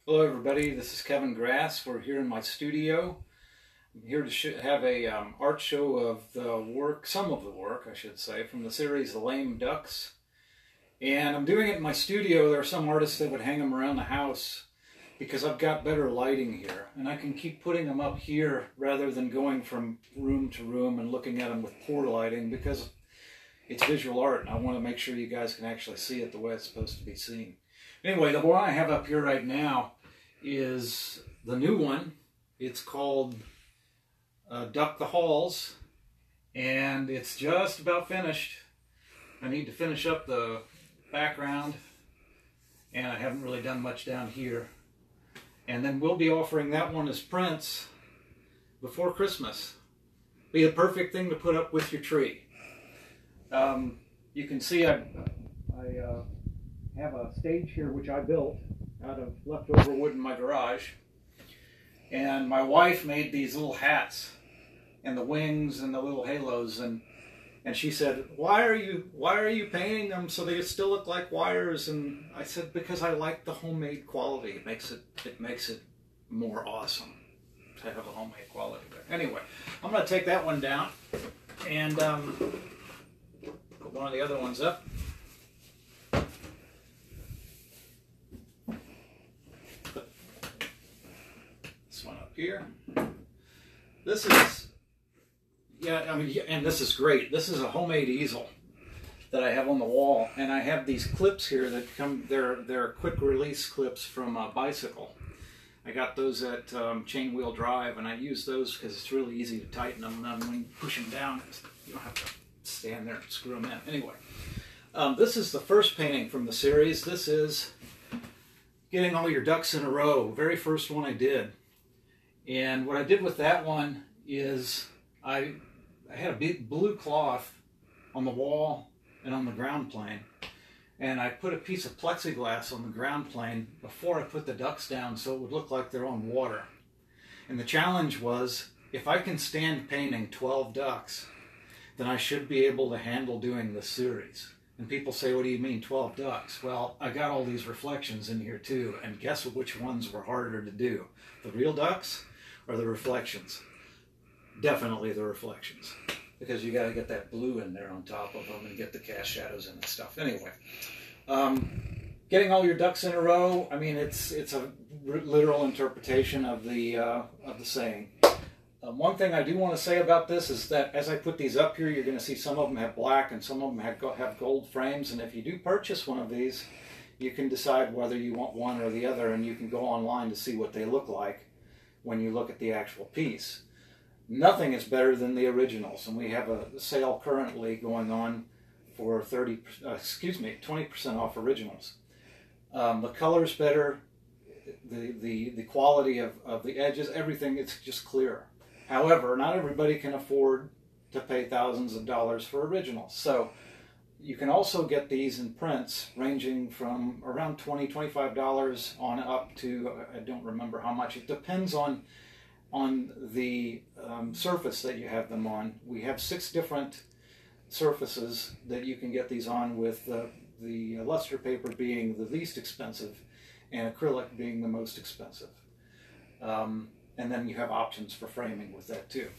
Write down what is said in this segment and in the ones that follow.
Hello everybody, this is Kevin Grass. We're here in my studio. I'm here to have a art show of the work, some of the work I should say, from the series The Lame Ducks. And I'm doing it in my studio. There are some artists that would hang them around the house because I've got better lighting here. And I can keep putting them up here rather than going from room to room and looking at them with poor lighting because it's visual art and I want to make sure you guys can actually see it the way it's supposed to be seen. Anyway, the one I have up here right now is the new one. It's called Duck the Halls, and it's just about finished. I need to finish up the background, and I haven't really done much down here. And then we'll be offering that one as prints before Christmas. Be the perfect thing to put up with your tree. You can see I have a stage here which I built out of leftover wood in my garage, and my wife made these little hats and the wings and the little halos, and she said, why are you painting them so they still look like wires? And I said, because I like the homemade quality. It makes it more awesome to have a homemade quality there. Anyway, I'm going to take that one down and put one of the other ones up. Here. This is, and this is great. This is a homemade easel that I have on the wall, and I have these clips here that come, they're quick release clips from a bicycle. I got those at Chain Wheel Drive, and I use those because it's really easy to tighten them, and when you push them down, you don't have to stand there and screw them in. Anyway, this is the first painting from the series. This is Getting All Your Ducks in a Row, very first one I did. And what I did with that one is I had a big blue cloth on the wall and on the ground plane. And I put a piece of plexiglass on the ground plane before I put the ducks down so it would look like they're on water. And the challenge was, if I can stand painting 12 ducks, then I should be able to handle doing this series. And people say, what do you mean 12 ducks? Well, I got all these reflections in here too, and guess which ones were harder to do? The real ducks or the reflections? Definitely the reflections, because you got to get that blue in there on top of them and get the cast shadows in and stuff. Anyway, Getting All Your Ducks in a Row, I mean, it's a literal interpretation of the saying. One thing I do want to say about this is that as I put these up here, you're going to see some of them have black and some of them have gold frames. And if you do purchase one of these, you can decide whether you want one or the other, and you can go online to see what they look like when you look at the actual piece. Nothing is better than the originals, and we have a sale currently going on for 20% off originals. The color's better, the quality of the edges, everything, it's just clearer. However, not everybody can afford to pay thousands of dollars for originals. So you can also get these in prints ranging from around $20, $25 on up to, I don't remember how much. It depends on the surface that you have them on. We have 6 different surfaces that you can get these on, with the luster paper being the least expensive and acrylic being the most expensive. And then you have options for framing with that too.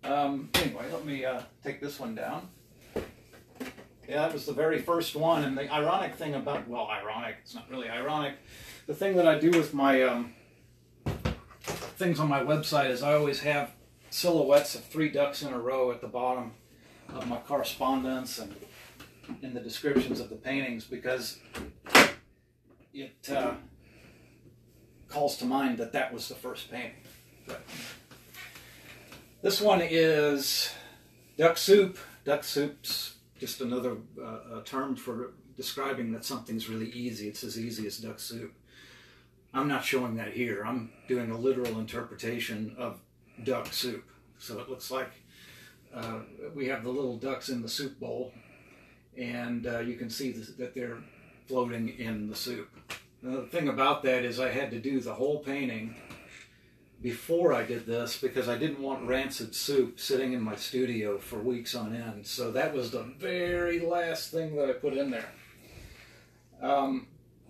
Anyway, let me take this one down. Yeah, that was the very first one, and the ironic thing about, well, ironic, it's not really ironic. The thing that I do with my things on my website is I always have silhouettes of 3 ducks in a row at the bottom of my correspondence and in the descriptions of the paintings, because it calls to mind that that was the first painting. But this one is duck soup. Duck soup's just another term for describing that something's really easy. It's as easy as duck soup. I'm not showing that here. I'm doing a literal interpretation of duck soup. So it looks like we have the little ducks in the soup bowl, and you can see that they're floating in the soup. The thing about that is I had to do the whole painting before I did this because I didn't want rancid soup sitting in my studio for weeks on end. So that was the very last thing that I put in there.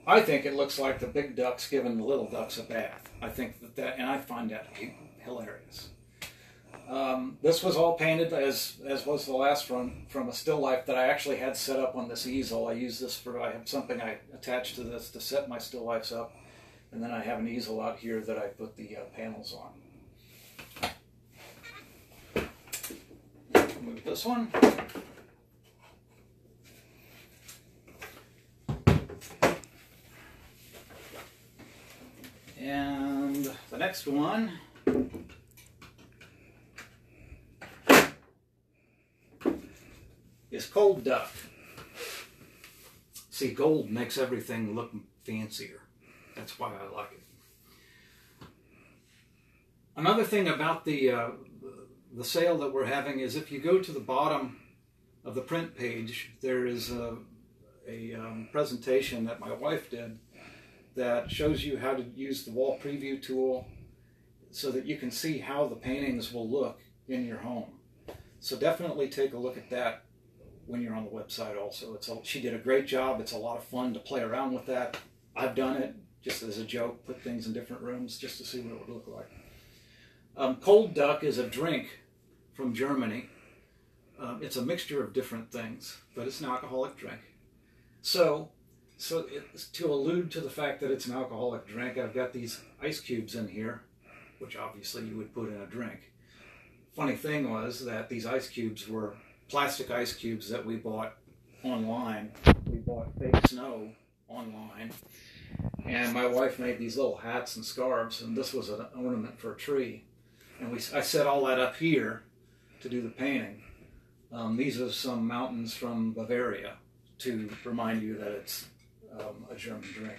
I think it looks like the big ducks giving the little ducks a bath. I think and I find that hilarious. This was all painted as was the last one from a still life that I actually had set up on this easel. I use this I have something I attach to this to set my still lifes up, and then I have an easel out here that I put the panels on. Move this one. And the next one is cold duct. See, gold makes everything look fancier. That's why I like it. Another thing about the sale that we're having is if you go to the bottom of the print page, there is a presentation that my wife did that shows you how to use the wall preview tool so that you can see how the paintings will look in your home. So definitely take a look at that when you're on the website also. She did a great job. It's a lot of fun to play around with that. I've done it just as a joke, put things in different rooms just to see what it would look like. Cold duck is a drink from Germany. It's a mixture of different things, but it's an alcoholic drink. So it's to allude to the fact that it's an alcoholic drink, I've got these ice cubes in here, which obviously you would put in a drink. Funny thing was that these ice cubes were plastic ice cubes that we bought online. We bought fake snow online, and my wife made these little hats and scarves, and this was an ornament for a tree. And I set all that up here to do the painting. These are some mountains from Bavaria to remind you that it's a German drink.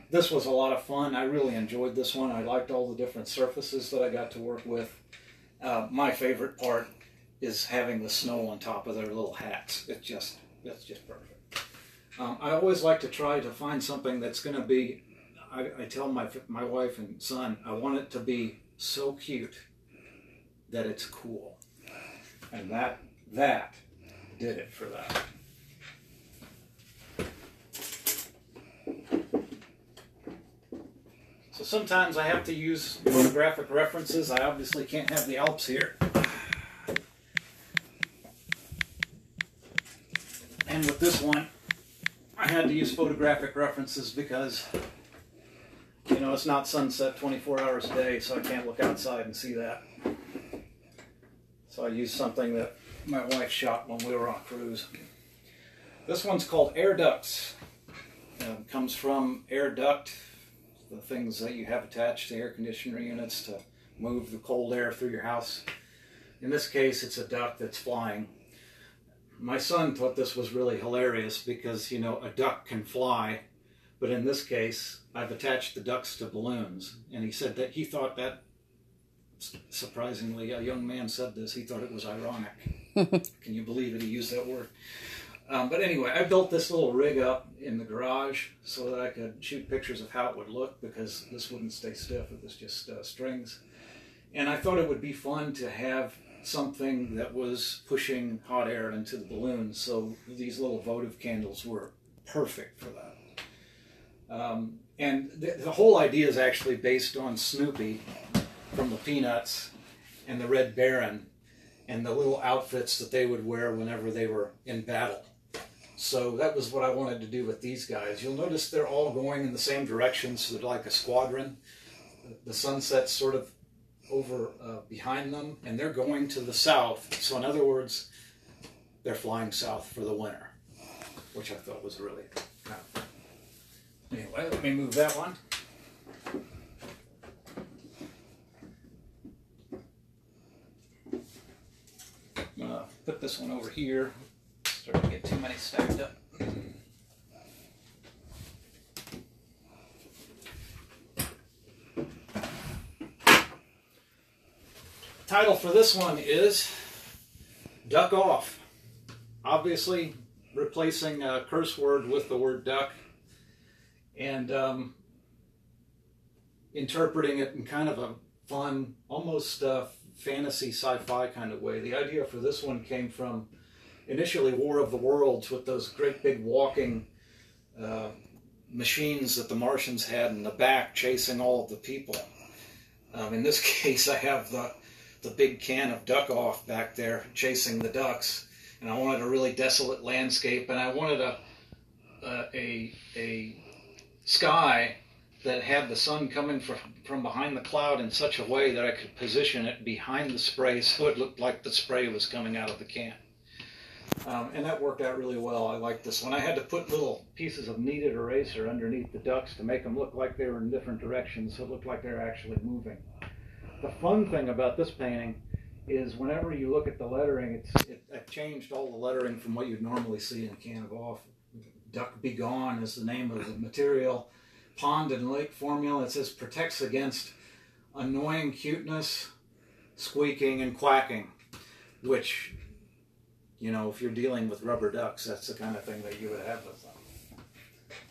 This was a lot of fun. I really enjoyed this one. I liked all the different surfaces that I got to work with. My favorite part is having the snow on top of their little hats. That's just perfect. I always like to try to find something that's going to be, I tell my wife and son, I want it to be so cute that it's cool. And that did it for that. So sometimes I have to use photographic references. I obviously can't have the Alps here. And with this one, I had to use photographic references because, you know, it's not sunset 24 hours a day, so I can't look outside and see that. So I used something that my wife shot when we were on a cruise. This one's called air ducts. Comes from air duct, the things that you have attached to air conditioner units to move the cold air through your house. In this case, it's a duct that's flying. My son thought this was really hilarious because, you know, a duck can fly, but in this case, I've attached the ducts to balloons. And he said that he thought that, surprisingly, a young man said this, he thought it was ironic. Can you believe it? He used that word. But anyway, I built this little rig up in the garage so that I could shoot pictures of how it would look because this wouldn't stay stiff. It was just strings. And I thought it would be fun to have something that was pushing hot air into the balloons. So these little votive candles were perfect for that. And the whole idea is actually based on Snoopy from the Peanuts and the Red Baron and the little outfits that they would wear whenever they were in battle. So that was what I wanted to do with these guys. You'll notice they're all going in the same direction, so they're like a squadron. The sunset's sort of over behind them, and they're going to the south. So in other words, they're flying south for the winter, which I thought was really kind of fun. Anyway, let me move that one. I'm going to put this one over here. Starting to get too many stacked up. Title for this one is Duck Off. Obviously replacing a curse word with the word duck and interpreting it in kind of a fun, almost fantasy sci-fi kind of way. The idea for this one came from initially War of the Worlds with those great big walking machines that the Martians had in the back chasing all of the people. In this case, I have the big can of duck off back there chasing the ducks, and I wanted a really desolate landscape, and I wanted a sky that had the sun coming from behind the cloud in such a way that I could position it behind the spray so it looked like the spray was coming out of the can. And that worked out really well. I like this one. I had to put little pieces of kneaded eraser underneath the ducks to make them look like they were in different directions, so it looked like they were actually moving. The fun thing about this painting is whenever you look at the lettering, I've changed all the lettering from what you'd normally see in a can of off. Duck Be Gone is the name of the material. Pond and lake formula. It says protects against annoying cuteness, squeaking, and quacking, which, you know, if you're dealing with rubber ducks, that's the kind of thing that you would have with them.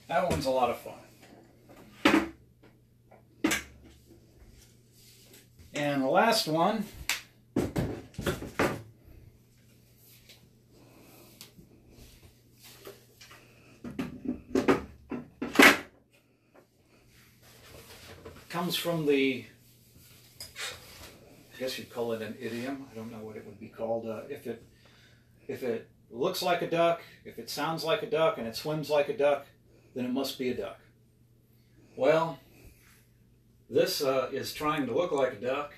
That one's a lot of fun. And the last one comes from the, I guess you'd call it an idiom. I don't know what it would be called. If it looks like a duck, if it sounds like a duck, and it swims like a duck, then it must be a duck. Well, this is trying to look like a duck.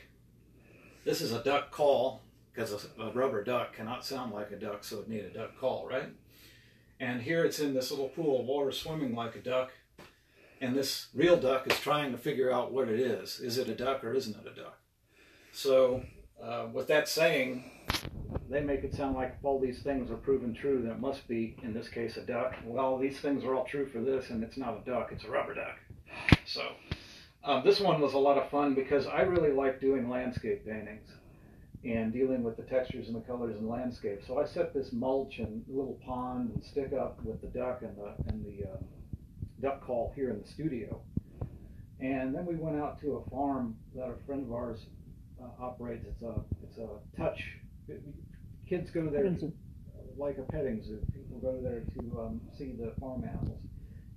This is a duck call, because a rubber duck cannot sound like a duck, so it needs a duck call, right? And here it's in this little pool of water swimming like a duck. And this real duck is trying to figure out what it is. Is it a duck or isn't it a duck? So with that saying, they make it sound like if all these things are proven true, then it must be, in this case, a duck. Well, these things are all true for this, and it's not a duck, it's a rubber duck. So this one was a lot of fun because I really like doing landscape paintings and dealing with the textures and the colors in landscape. So I set this mulch and little pond and stick up with the duck and the duck call here in the studio. And then we went out to a farm that a friend of ours operates. It's a touch. Kids go there like a petting zoo. People go there to see the farm animals.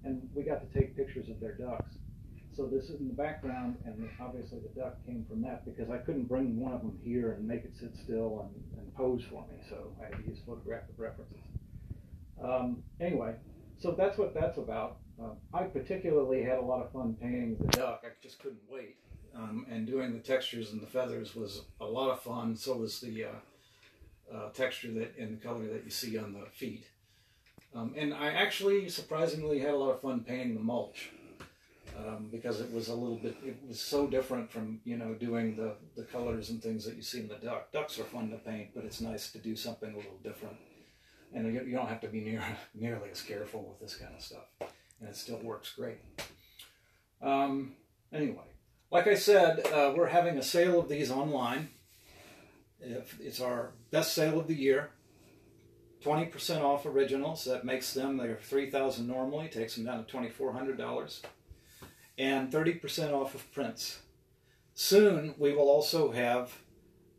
And we got to take pictures of their ducks. So this is in the background, and obviously the duck came from that because I couldn't bring one of them here and make it sit still and pose for me. So I had to use photographic references. Anyway, so that's what that's about. I particularly had a lot of fun painting the duck. I just couldn't wait. And doing the textures and the feathers was a lot of fun. So was the texture that and the color that you see on the feet. And I actually surprisingly had a lot of fun painting the mulch because it was it was so different from, you know, doing the colors and things that you see in the duck. Ducks are fun to paint, but it's nice to do something a little different. And you don't have to be nearly as careful with this kind of stuff. And it still works great. Anyway, like I said, we're having a sale of these online. It's our best sale of the year. 20% off originals. That makes them, they're $3,000 normally, takes them down to $2,400. And 30% off of prints. Soon we will also have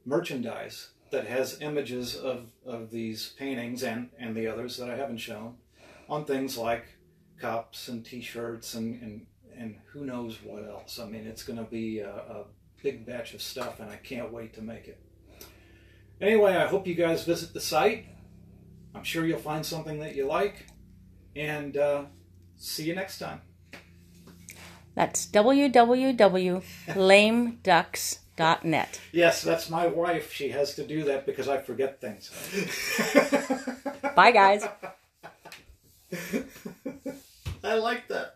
merchandise that has images of these paintings and the others that I haven't shown on things like cups and t-shirts and who knows what else. I mean, it's going to be a big batch of stuff, and I can't wait to make it. Anyway, I hope you guys visit the site. I'm sure you'll find something that you like, and see you next time. That's www.lameducks.net. Yes, that's my wife. She has to do that because I forget things. Bye, guys. I like that.